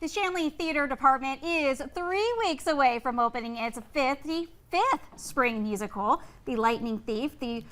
The Shanley Theater Department is 3 weeks away from opening its 55th spring musical, The Lightning Thief. The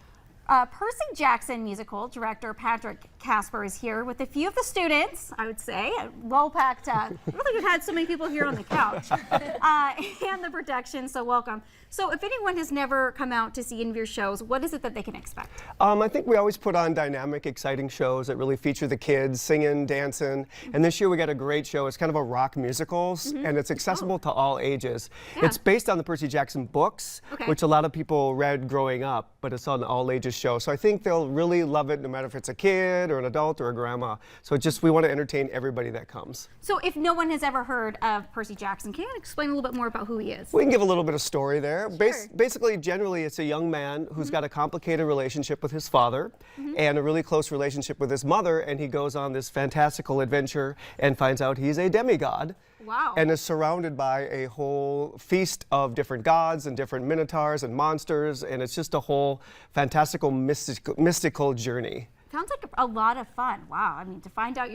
Percy Jackson musical director Patrick Casper is here with a few of the students, I would say. Well-packed. I don't think we've had so many people here on the couch. And the production, so welcome. So if anyone has never come out to see any of your shows, what is it that they can expect? I think we always put on dynamic, exciting shows that really feature the kids singing, dancing. And this year we got a great show. It's kind of a rock musical, and it's accessible to all ages. Yeah. It's based on the Percy Jackson books, which a lot of people read growing up, but it's an all ages show. So I think they'll really love it no matter if it's a kid or an adult or a grandma. So we want to entertain everybody that comes. So if no one has ever heard of Percy Jackson, can you explain a little bit more about who he is? We can give a little bit of story there. Sure. Basically, generally, it's a young man who's got a complicated relationship with his father and a really close relationship with his mother, and he goes on this fantastical adventure and finds out he's a demigod. Wow. And is surrounded by a whole feast of different gods and different minotaurs and monsters, and it's just a whole fantastical mystical journey. Sounds like a lot of fun. Wow, I mean, to find out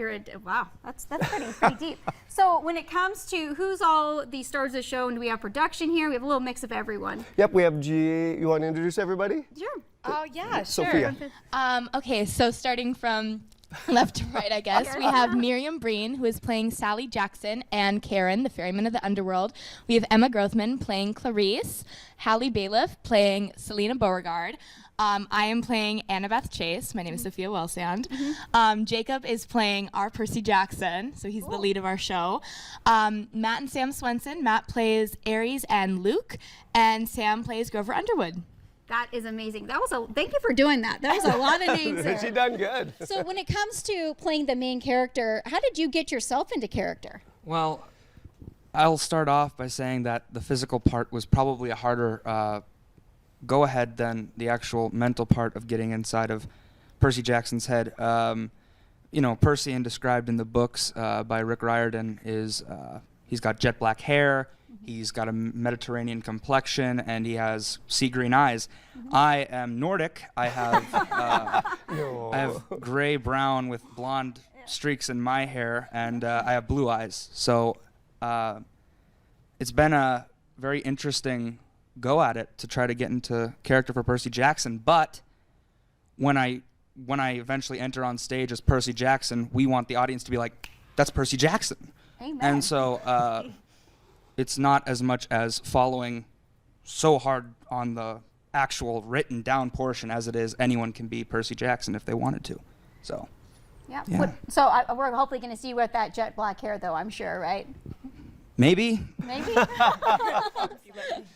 wow, that's pretty deep. So when it comes to who's all the stars of the show, and do we have production here? We have a little mix of everyone. Yep, we have you want to introduce everybody? Sure. Oh yeah, Sophia. Sure. Okay, so starting from left to right, I guess, we have Miriam Breen, who is playing Sally Jackson, and Karen, the ferryman of the underworld. We have Emma Grothman playing Clarice, Hallie Bailiff playing Selena Beauregard. I am playing Annabeth Chase. My name is Sophia Wellsand. Jacob is playing our Percy Jackson, so he's the lead of our show. Matt and Sam Swenson. Matt plays Aries and Luke, and Sam plays Grover Underwood. That is amazing. Thank you for doing that. That was a lot of names there. She done good. So when it comes to playing the main character, how did you get yourself into character? Well, I'll start off by saying that the physical part was probably a harder go ahead than the actual mental part of getting inside of Percy Jackson's head. You know, Percy, and described in the books by Rick Riordan, is he's got jet black hair, he's got a Mediterranean complexion, and he has sea green eyes. I am Nordic. I have gray brown with blonde streaks in my hair, and I have blue eyes. So it's been a very interesting go at it to try to get into character for Percy Jackson, but when I eventually enter on stage as Percy Jackson, we want the audience to be like, that's Percy Jackson. Amen. And so it's not as much as following so hard on the actual written down portion as it is anyone can be Percy Jackson if they wanted to. So yeah. So we're hopefully going to see you with that jet black hair, though, I'm sure, right? maybe.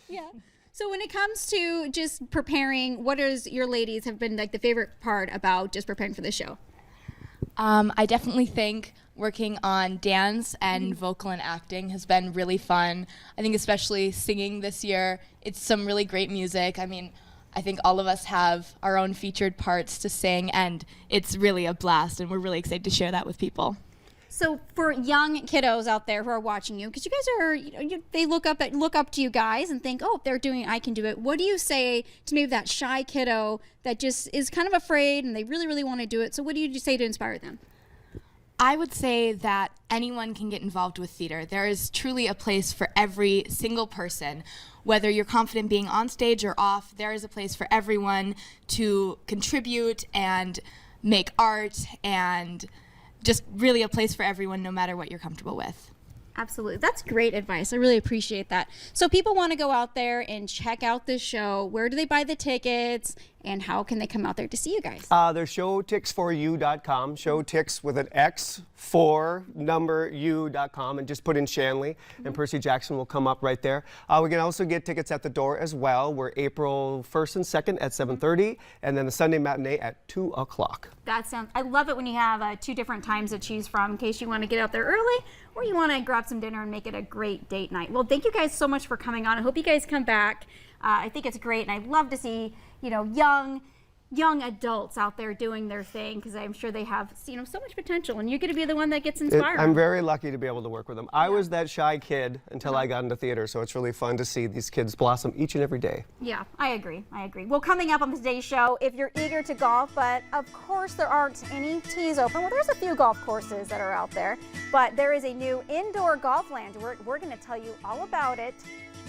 Yeah. So when it comes to just preparing, what is your ladies have been like the favorite part about just preparing for the show? I definitely think working on dance and vocal and acting has been really fun. I think especially singing this year, it's some really great music. I mean, I think all of us have our own featured parts to sing, and it's really a blast, and we're really excited to share that with people. So for young kiddos out there who are watching you, because you guys are, they look up to you guys and think, oh, they're doing it, I can do it. What do you say to maybe that shy kiddo that just is kind of afraid and they really, really want to do it? So what do you say to inspire them? I would say that anyone can get involved with theater. There is truly a place for every single person. Whether you're confident being on stage or off, there is a place for everyone to contribute and make art, and just really a place for everyone no matter what you're comfortable with. Absolutely. That's great advice. I really appreciate that. So people want to go out there and check out this show. Where do they buy the tickets, and how can they come out there to see you guys? There's showtix4u.com, showtix with an X, 4 number u.com, and just put in Shanley, and Percy Jackson will come up right there. We can also get tickets at the door as well. We're April 1st and 2nd at 7:30, and then the Sunday matinee at 2 o'clock. I love it when you have 2 different times to choose from in case you want to get out there early or you want to grab some dinner and make it a great date night. Well, thank you guys so much for coming on. I hope you guys come back. I think it's great, and I love to see, young young adults out there doing their thing, because I'm sure they have so much potential, and you're going to be the one that gets inspired. I'm very lucky to be able to work with them. I was that shy kid until I got into theater, so it's really fun to see these kids blossom each and every day. Yeah, I agree. Well, coming up on today's show, if you're eager to golf, but of course there aren't any tees open. Well, there's a few golf courses that are out there, but there is a new indoor golf land. We're going to tell you all about it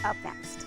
up next.